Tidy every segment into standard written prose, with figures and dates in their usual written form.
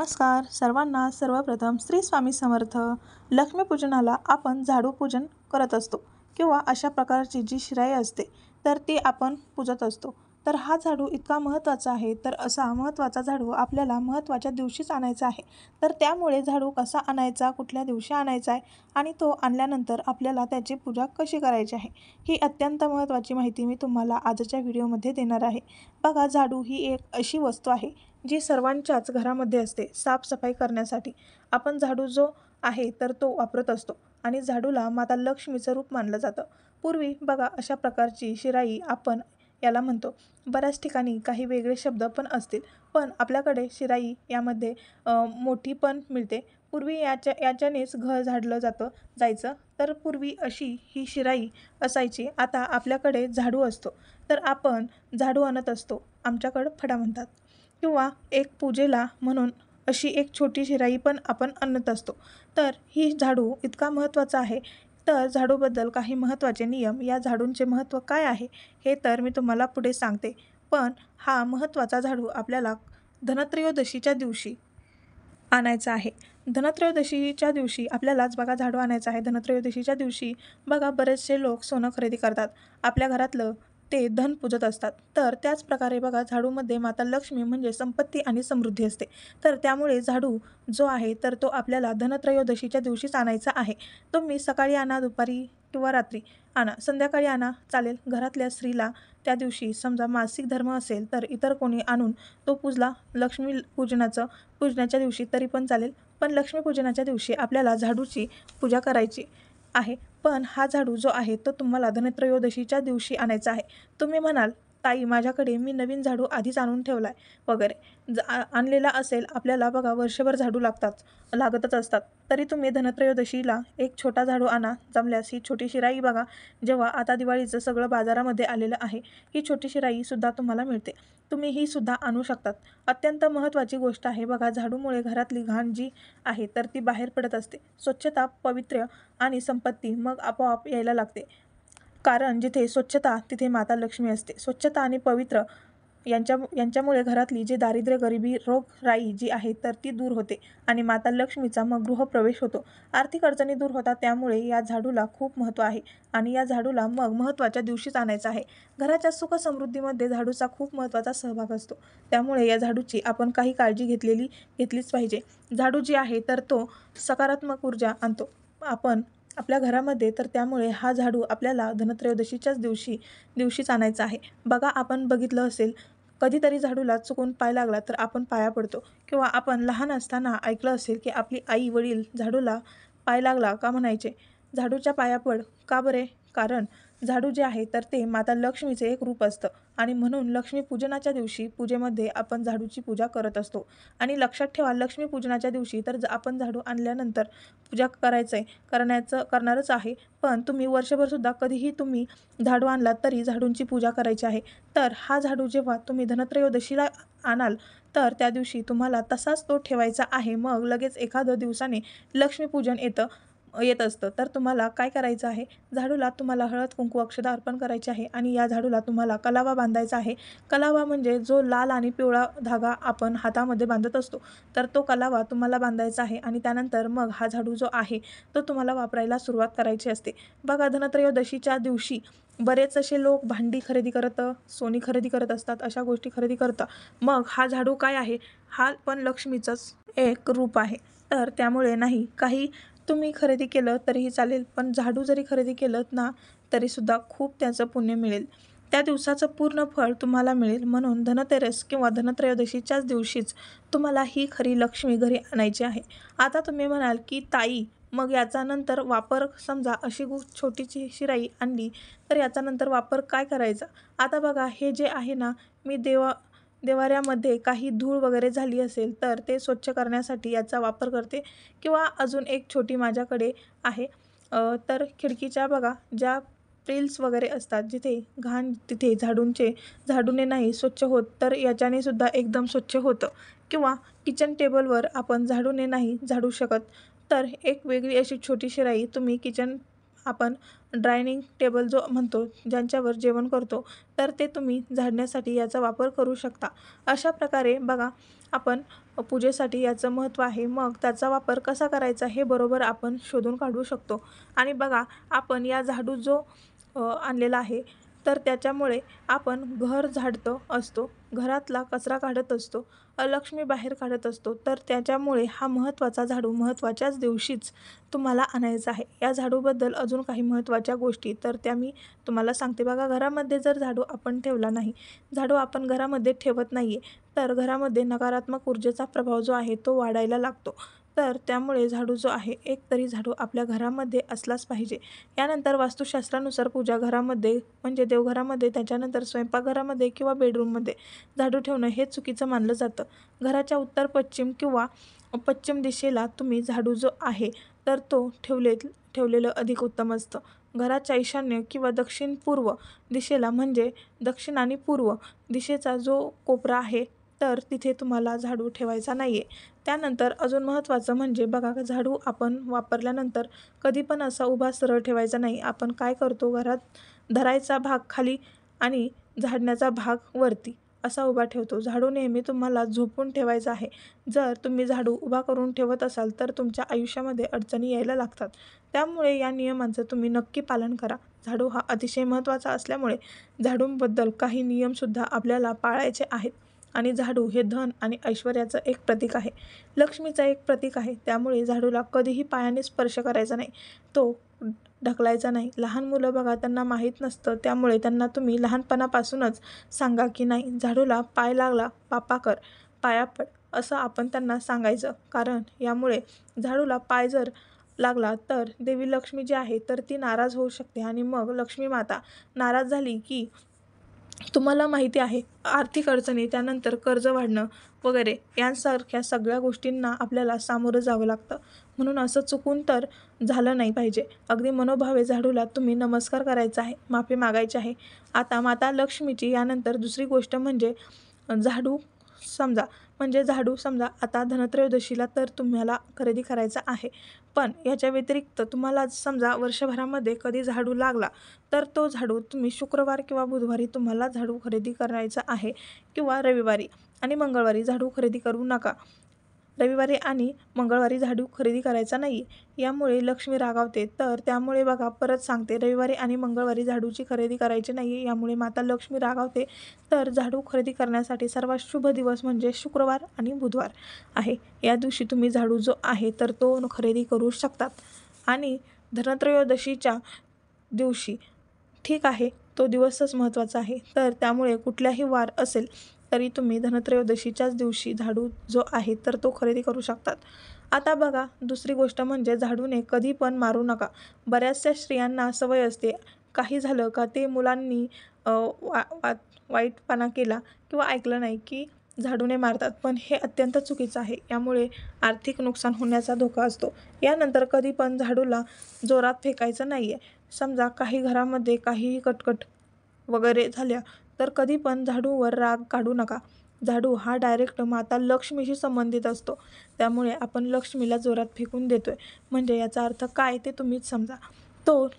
नमस्कार सर्वांना. सर्वप्रथम श्री स्वामी समर्थ. लक्ष्मीपूजनाला आपण झाडू पूजन करत असतो किंवा अशा प्रकारची जी शिराई असते तर ती आपण पूजत असतो. तर हा झाडू इतका महत्त्वाचा आहे, तर असा महत्त्वाचा झाडू आपल्याला महत्त्वाच्या दिवशीच आणायचा आहे. तर त्यामुळे झाडू कसा आणायचा, कुठल्या दिवशी आणायचा आहे आणि तो आणल्यानंतर आपल्याला त्याची पूजा कशी करायची आहे, ही अत्यंत महत्त्वाची माहिती मी तुम्हाला आजच्या व्हिडिओमध्ये देणार आहे. बघा, झाडू ही एक अशी वस्तू आहे जी सर्वांच्याच घरामध्ये असते. साफसफाई करण्यासाठी आपण झाडू जो आहे तर तो वापरत असतो आणि झाडूला माता लक्ष्मीचं रूप मानलं जातं. पूर्वी बघा, अशा प्रकारची शिराई आपण याला म्हणतो. बऱ्याच ठिकाणी काही वेगळे शब्द पण असतील, पण आपल्याकडे शिराई यामध्ये मोठी पण मिळते. पूर्वी याच्यानेच घर झाडलं जायचं. तर पूर्वी अशी ही शिराई असायची. आता आपल्याकडे झाडू असतो तर आपण झाडू आणत असतो. आमच्याकडं फडा म्हणतात. किंवा एक पूजेला म्हणून अशी एक छोटी शिराई पण आपण आणत असतो. तर ही झाडू इतका महत्त्वाचा आहे. तर झाडूबद्दल काही महत्त्वाचे नियम, या झाडूंचे महत्त्व काय आहे हे तर मी तुम्हाला पुढे सांगते. पण हा महत्त्वाचा झाडू आपल्याला धनत्रयोदशीच्या दिवशी आणायचा आहे. धनत्रयोदशीच्या दिवशी आपल्यालाच बघा झाडू आणायचा आहे. धनत्रयोदशीच्या दिवशी बघा, बरेचसे लोक सोनं खरेदी करतात. आपल्या घरातलं ते धन पूजत असतात. तर त्याच प्रकारे बघा, झाडूमध्ये माता लक्ष्मी म्हणजे संपत्ती आणि समृद्धी असते. तर त्यामुळे झाडू जो आहे तर तो आपल्याला धनत्रयोदशीच्या दिवशीच आणायचा आहे. तुम्ही सकाळी आणा, दुपारी किंवा रात्री आणा, संध्याकाळी आणा चालेल. घरातल्या स्त्रीला त्या दिवशी समजा मासिक धर्म असेल तर इतर कोणी आणून तो पूजला लक्ष्मी पूजनाच्या दिवशी तरी पण चालेल. पण लक्ष्मीपूजनाच्या दिवशी आपल्याला झाडूची पूजा करायची आहे. पण हा झाडू जो आहे तो तुम्हाला धनत्रयोदशीच्या दिवशी आणायचा आहे. तुम्ही म्हणाल, ताई माझ्याकडे मी नवीन झाडू आधीच आणून ठेवला आहे वगैरे, आणलेला असेल. आपल्याला बघा वर्षभर झाडू लागतच असतात. तरी तुम्ही धनत्रयोदशीला एक छोटा झाडू आणा. जमल्यास ही छोटी शिराई बघा, जेव्हा आता दिवाळीचं सगळं बाजारामध्ये आलेलं आहे, ही छोटी शिराईसुद्धा तुम्हाला मिळते. तुम्ही ही सुद्धा आणू शकतात. अत्यंत महत्त्वाची गोष्ट आहे बघा, झाडूमुळे घरातली घाण जी आहे तर ती बाहेर पडत असते. स्वच्छता, पवित्र आणि संपत्ती मग आपोआप यायला लागते. कारण जिथे स्वच्छता तिथे माता लक्ष्मी असते. स्वच्छता आणि पवित्र यांच्यामुळे घरातली जी दारिद्र्य, गरिबी, रोगराई जी आहे तर ती दूर होते आणि माता लक्ष्मीचा मग गृहप्रवेश होतो. आर्थिक अडचणी दूर होतात. त्यामुळे या झाडूला खूप महत्त्व आहे आणि या झाडूला मग महत्त्वाच्या दिवशीच आणायचं आहे. घराच्या सुख समृद्धीमध्ये झाडूचा खूप महत्त्वाचा सहभाग असतो. त्यामुळे या झाडूची आपण काही काळजी घेतलीच पाहिजे. झाडू जी आहे तर तो सकारात्मक ऊर्जा आणतो आपण आपल्या घरामध्ये. तर त्यामुळे हा झाडू आपल्याला धनत्रयोदशीच्याच दिवशीच आणायचा आहे. बघा, आपण बघितलं असेल, कधीतरी झाडूला चुकून पाय लागला तर आपण पाया पडतो. किंवा आपण लहान असताना ऐकलं असेल की आपली आई वडील झाडूला पाय लागला का म्हणायचे, झाडूच्या पाया पड. का बरे? कारण झाडू जे आहे तर ते माता लक्ष्मीचे एक रूप असतं आणि म्हणून लक्ष्मीपूजनाच्या दिवशी पूजेमध्ये आपण झाडूची पूजा करत असतो. आणि लक्षात ठेवा, लक्ष्मीपूजनाच्या दिवशी तर आपण झाडू आणल्यानंतर पूजा करणारच आहे. पण तुम्ही वर्षभरसुद्धा कधीही तुम्ही झाडू आणलात तरी झाडूंची पूजा करायची आहे. तर हा झाडू जेव्हा तुम्ही धनत्रयोदशीला आणाल तर त्या दिवशी तुम्हाला तसाच तो ठेवायचा आहे. मग लगेच एखाद्या दिवसाने लक्ष्मीपूजन येत असतं. तर तुम्हाला काय करायचं आहे, झाडूला तुम्हाला हळद कुंकू अक्षता अर्पण करायचे आहे आणि या झाडूला तुम्हाला कलावा बांधायचा आहे. कलावा म्हणजे जो लाल आणि पिवळा धागा आपण हातामध्ये बांधत असतो, तर तो कलावा तुम्हाला बांधायचा आहे आणि त्यानंतर मग हा झाडू जो आहे तो तुम्हाला वापरायला सुरुवात करायची असते. बघा, धनत्रयोदशीच्या दिवशी बरेच असे लोक भांडी खरेदी करत, सोनी खरेदी करत असतात, अशा गोष्टी खरेदी करतात. मग हा झाडू काय आहे, हा पण लक्ष्मीचंच एक रूप आहे. तर त्यामुळे नाही काही तुम्ही खरेदी केलं तरीही चालेल, पण झाडू जरी खरेदी केलं ना तरीसुद्धा खूप त्याचं पुण्य मिळेल. त्या दिवसाचं पूर्ण फळ तुम्हाला मिळेल. म्हणून धनतेरस किंवा धनत्रयोदशीच्याच दिवशीच तुम्हाला ही खरी लक्ष्मी घरी आणायची आहे. आता तुम्ही म्हणाल की ताई, मग याचा नंतर वापर, समजा अशी छोटीशी शिराई आणली तर याचा नंतर वापर काय करायचा? आता बघा, हे जे आहे ना, मी देवाऱ्यामध्ये काही धूळ वगैरे झाली असेल तर ते स्वच्छ करण्यासाठी याचा वापर करते. किंवा अजून एक छोटी माझ्याकडे आहे. तर खिडकीच्या बघा ज्या प्रिल्स वगैरे असतात, जिथे घाण तिथे झाडूने नाही स्वच्छ होत, तर याच्याने सुद्धा एकदम स्वच्छ होतं. किंवा किचन टेबलवर आपण झाडूने नाही झाडू शकत, तर एक वेगळी अशी छोटी शिराई तुम्ही आपण डायनिंग टेबल जो म्हणतो, ज्यांच्यावर जेवण करतो, तर ते तुम्ही झाडण्यासाठी याचा वापर करू शकता. अशा प्रकारे बघा, आपण पूजेसाठी याचं महत्त्व आहे. मग त्याचा वापर कसा करायचा हे बरोबर आपण शोधून काढू शकतो. आणि बघा, आपण या झाडू जो आणलेला आहे, तर त्याच्यामुळे आपण घर झाडतो असतो, घरातला कचरा काढत असतो, लक्ष्मी बाहेर काढत असतो. तर त्याच्यामुळे हा महत्त्वाचा झाडू महत्त्वाच्याच दिवशीच तुम्हाला आणायचा आहे. या झाडूबद्दल अजून काही महत्त्वाच्या गोष्टी तर त्या मी तुम्हाला सांगते. बघा, घरामध्ये जर झाडू आपण ठेवला नाही, झाडू आपण घरामध्ये ठेवत नाही आहे, तर घरामध्ये नकारात्मक ऊर्जेचा प्रभाव जो आहे तो वाढायला लागतो. तर त्यामुळे झाडू जो आहे, एक तरी झाडू आपल्या घरामध्ये असलाच पाहिजे. यानंतर वास्तुशास्त्रानुसार पूजा घरामध्ये म्हणजे देवघरामध्ये, त्याच्यानंतर स्वयंपाकघरामध्ये किंवा बेडरूममध्ये झाडू ठेवणं हे चुकीचं मानलं जातं. घराच्या उत्तर पश्चिम किंवा पश्चिम दिशेला तुम्ही झाडू जो आहे तर तो ठेवलेलं अधिक उत्तम असतं. घराच्या ईशान्य किंवा दक्षिण पूर्व दिशेला म्हणजे दक्षिण आणि पूर्व दिशेचा जो कोपरा आहे तर तिथे तुम्हाला झाडू ठेवायचा नाही आहे. त्यानंतर अजून महत्त्वाचं म्हणजे बघा, झाडू आपण वापरल्यानंतर कधी पण असा उभा सरळ ठेवायचा नाही. आपण काय करतो, घरात धरायचा भाग खाली आणि झाडण्याचा भाग वरती असा उभा ठेवतो. झाडू नेहमी तुम्हाला झोपून ठेवायचा आहे. जर तुम्ही झाडू उभा करून ठेवत असाल तर तुमच्या आयुष्यामध्ये अडचणी यायला लागतात. त्यामुळे या नियमांचं तुम्ही नक्की पालन करा. झाडू हा अतिशय महत्त्वाचा असल्यामुळे झाडूंबद्दल काही नियमसुद्धा आपल्याला पाळायचे आहेत. आणि झाडू हे धन आणि ऐश्वर्याचं एक प्रतीक आहे, लक्ष्मीचं एक प्रतीक आहे. त्यामुळे झाडूला कधीही पायाने स्पर्श करायचा नाही, तो ढकलायचा नाही. लहान मुलं बघा, त्यांना माहीत नसतं, त्यामुळे त्यांना तुम्ही लहानपणापासूनच सांगा की नाही, झाडूला पाय लागला पापा कर, पाया पड, असं आपण त्यांना सांगायचं. कारण यामुळे झाडूला पाय जर लागला तर देवी लक्ष्मी जी आहे तर ती नाराज होऊ शकते. आणि मग लक्ष्मी माता नाराज झाली की तुम्हाला माहिती आहे, आर्थिक अडचणी, त्यानंतर कर्ज वाढणं वगैरे यांसारख्या सगळ्या गोष्टींना आपल्याला सामोरं जावं लागतं. म्हणून असं चुकून तर झालं नाही पाहिजे. अगदी मनोभावे झाडूला तुम्ही नमस्कार करायचा आहे, माफी मागायची आहे. आता माता लक्ष्मीची यानंतर दुसरी गोष्ट म्हणजे झाडू समजा आता धनत्रयोदशीला तर तुम्हाला खरेदी करायचा आहे. पण याच्या व्यतिरिक्त तुम्हाला समजा वर्षभरामध्ये कधी झाडू लागला तर तो झाडू तुम्ही शुक्रवार किंवा बुधवारी तुम्हाला झाडू खरेदी करायचा आहे किंवा रविवारी आणि मंगळवारी झाडू खरेदी करू नका. रविवारी आणि मंगळवारी झाडू खरेदी करायचा नाही, यामुळे लक्ष्मी रागावते. तर त्यामुळे बघा, परत सांगते, रविवारी आणि मंगळवारी झाडूची खरेदी करायची नाही, यामुळे माता लक्ष्मी रागावते. तर झाडू खरेदी करण्यासाठी सर्वात शुभ दिवस म्हणजे शुक्रवार आणि बुधवार आहे. या दिवशी तुम्ही झाडू जो आहे तर तो खरेदी करू शकतात. आणि धनत्रयोदशीच्या दिवशी ठीक आहे, तो दिवसच महत्त्वाचा आहे. तर त्यामुळे कुठल्याही वार असेल तरी तुम्ही धनत्रयोदशीच्याच दिवशी झाडू जो आहे तर तो खरेदी करू शकतात. आता बघा, दुसरी गोष्ट म्हणजे झाडूने कधी पण मारू नका. बऱ्याचशा स्त्रियांना सवय असते, काही झालं का ते मुलांनी वाईटपणा केला किंवा ऐकलं नाही की झाडूने मारतात. पण हे अत्यंत चुकीचं आहे. यामुळे आर्थिक नुकसान होण्याचा धोका असतो. यानंतर कधी पण झाडूला जोरात फेकायचं नाही आहे. समजा काही घरामध्ये काहीही कटकट वगैरे झाल्या तर कधी पण झाडूवर राग काढू नका. झाडू हा डायरेक्ट माता लक्ष्मीशी संबंधित असतो. त्यामुळे आपण लक्ष्मीला जोरात फेकून देतोय म्हणजे याचा अर्थ काय ते तुम्हीच समजा. तो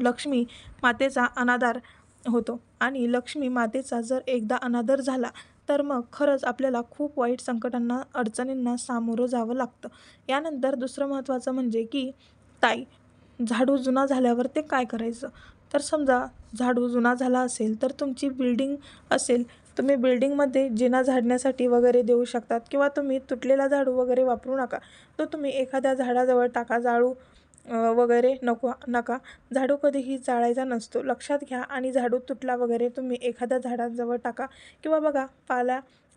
लक्ष्मी मातेचा अनादर होतो आणि लक्ष्मी मातेचा जर एकदा अनादर झाला तर मग खरंच आपल्याला खूप वाईट संकटांना, अडचणींना सामोरं जावं लागतं. यानंतर दुसरं महत्त्वाचं म्हणजे की ताई, झाडू जुना झाल्यावर ते काय करायचं? तर समजा झाडू जुना झाला असेल तर तुमची बिल्डिंग असेल, तुम्ही बिल्डिंगमध्ये जिना झाडण्यासाठी वगैरे देऊ शकतात किंवा तुम्ही तुटलेला झाडू वगैरे वापरू नका. तो तुम्ही एखाद्या झाडाजवळ टाका. वगैरे नका. झाडू कधीही जाळायचा नसतो, लक्षात घ्या. आणि झाडू तुटला वगैरे तुम्ही एखाद्या झाडाजवळ टाका. किंवा बघा,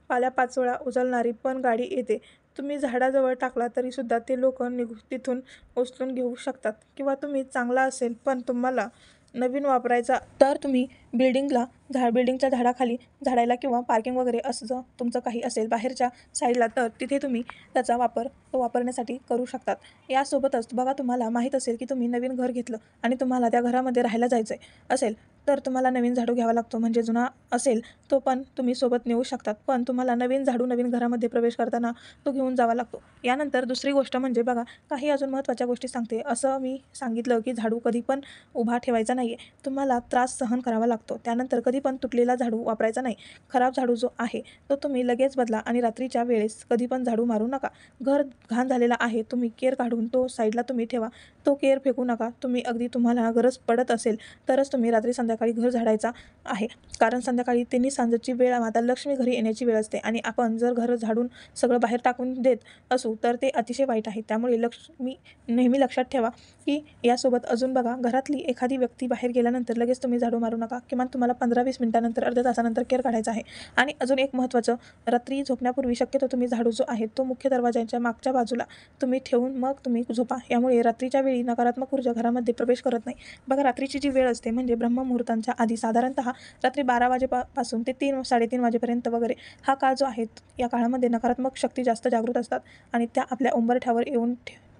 पाल्यापाचोळा उचलणारी पण गाडी येते, तुम्ही झाडाजवळ टाकला तरीसुद्धा ते लोक तिथून उचलून घेऊ शकतात. किंवा तुम्ही चांगला असेल पण तुम्हाला नवीन वापरायचा तर तुम्ही बिल्डिंगच्या झाडाखाली झाडायला किंवा पार्किंग वगैरे असं तुमचं काही असेल बाहेरच्या साईडला तर तिथे तुम्ही त्याचा वापर वापरण्यासाठी करू शकतात. यासोबतच बघा, तुम्हाला माहीत असेल की तुम्ही नवीन घर घेतलं आणि तुम्हाला त्या घरामध्ये राहायला जायचं असेल तर तुम्हाला नवीन झाडू घ्यावा लागतो, म्हणजे जुना असेल तो पण तुम्ही सोबत नेऊ शकतात, पण तुम्हाला नवीन झाडू नवीन घरामध्ये प्रवेश करताना तो घेऊन जावा लागतो. यानंतर दुसरी गोष्ट म्हणजे बघा, काही अजून महत्त्वाच्या गोष्टी सांगते. असं मी सांगितलं की झाडू कधी पण उभा ठेवायचा नाही आहे, तुम्हाला त्रास सहन करावा लागतो. त्यानंतर कधी पण तुटलेला झाडू वापरायचा नाही. खराब झाडू जो आहे तो तुम्ही लगेच बदला आणि रात्रीच्या वेळेस कधी पण झाडू मारू नका. घर घाण झालेला आहे, तुम्ही केर काढून तो साईडला तुम्ही ठेवा, तो केर फेकू नका. तुम्ही अगदी तुम्हाला गरज पडत असेल तरच तुम्ही रात्री संध्याकाळी घर झाडायचा आहे, कारण संध्याकाळी तिन्ही सांजेची वेळ माता लक्ष्मी घरी येण्याची वेळ असते आणि आपण जर घर झाडून सगळं बाहेर टाकून देत असू तर ते अतिशय वाईट आहे. त्यामुळे लक्ष्मी नेहमी लक्षात ठेवा की यासोबत अजून बघा, घरातली एखादी व्यक्ती बाहेर गेल्यानंतर लगेच तुम्ही झाडू मारू नका. किमान तुम्हाला 15-20 मिनिटानंतर अर्ध्या तासानंतर केर काढायचा आहे. आणि अजून एक महत्त्वाचं, रात्री झोपण्यापूर्वी शक्यतो तुम्ही झाडू जो आहे तो मुख्य दरवाजाच्या मागच्या बाजूला तुम्ही ठेवून मग तुम्ही झोपा. यामुळे रात्रीच्या वेळी नकारात्मक ऊर्जा घरामध्ये प्रवेश करत नाही. बघा, रात्रीची जी वेळ असते म्हणजे ब्रह्ममुहूर्तांच्या आधी साधारणतः रात्री 12 वाजेपासून ते 3-3:30 वाजेपर्यंत वगैरे हा काळ जो आहे, या काळामध्ये नकारात्मक शक्ती जास्त जागृत असतात आणि त्या आपल्या उंबरठ्यावर येऊन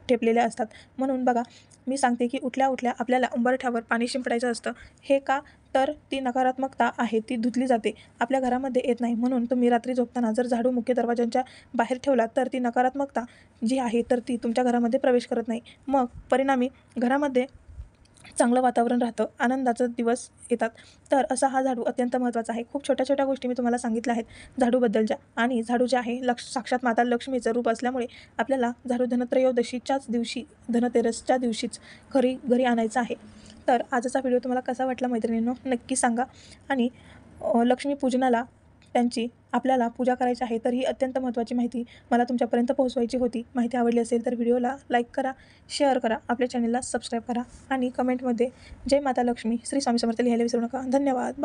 ठेपलेल्या असतात. म्हणून बघा, मी सांगते की उठल्या उठल्या आपल्याला उंबरठ्यावर पाणी शिंपडायचं असतं. हे का, तर ती नकारात्मकता आहे ती धुतली जाते, आपल्या घरामध्ये येत नाही. म्हणून तुम्ही रात्री झोपताना जर झाडू मुख्य दरवाजांच्या बाहेर ठेवला तर ती नकारात्मकता जी आहे तर ती तुमच्या घरामध्ये प्रवेश करत नाही. मग परिणामी घरामध्ये चांगलं वातावरण राहतं, आनंदाचे दिवस येतात. तर असा हा झाडू अत्यंत महत्त्वाचा आहे. खूप छोट्या छोट्या गोष्टी मी तुम्हाला सांगितल्या आहेत झाडूबद्दलच्या. आणि झाडू जे आहे साक्षात माता लक्ष्मीचं रूप असल्यामुळे आपल्याला झाडू धनत्रयोदशीच्याच दिवशी, धनतेरसच्या दिवशीच घरी आणायचं आहे. तर आजचा व्हिडिओ तुम्हाला कसा वाटला मैत्रिणींनो, नक्की सांगा. आणि लक्ष्मीपूजनाला त्यांची आपल्याला पूजा करायची आहे, तर ही अत्यंत महत्त्वाची माहिती मला तुमच्यापर्यंत पोहोचवायची होती. माहिती आवडली असेल तर व्हिडिओला लाईक करा, शेअर करा, आपल्या चॅनलला सबस्क्राईब करा आणि कमेंटमध्ये जय माता लक्ष्मी, श्री स्वामी समर्थ लिहायला विसरू नका. धन्यवाद.